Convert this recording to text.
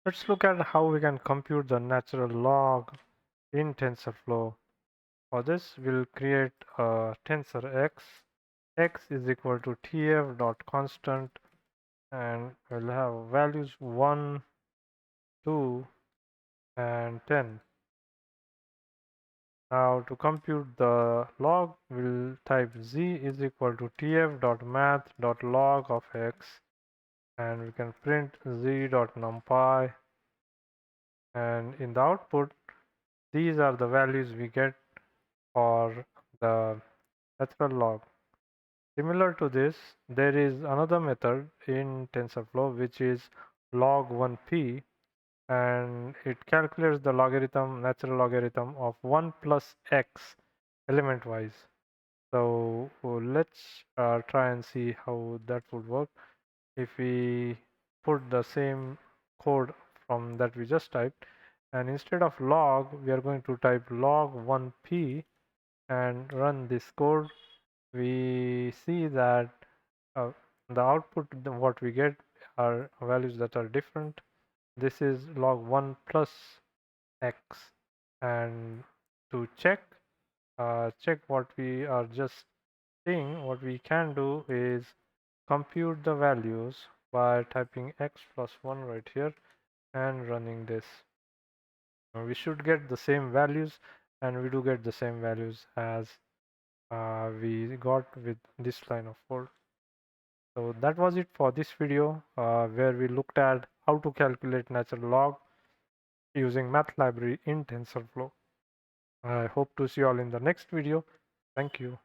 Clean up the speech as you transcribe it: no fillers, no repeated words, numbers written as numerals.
Let's look at how we can compute the natural log in TensorFlow. For this, we'll create a tensor x. X is equal to tf.constant, and we'll have values 1, 2, and 10. Now to compute the log, we'll type z is equal to tf.math.log of x, and we can print z.numpy, and in the output, these are the values we get for the natural log. Similar to this, there is another method in TensorFlow which is log1p, and it calculates the natural logarithm of 1 plus x element wise. So let's try and see how that would work. If we put the same code from that we just typed, and instead of log, we are going to type log1p and run this code. We see that uh, the output, what we get are values that are different. This is log 1 plus x, and to check what we are just seeing, what we can do is compute the values by typing x plus 1 right here and running this. We should get the same values, and we do get the same values as we got with this line of code. So that was it for this video, where we looked at how to calculate natural log using math library in TensorFlow. I hope to see you all in the next video. Thank you.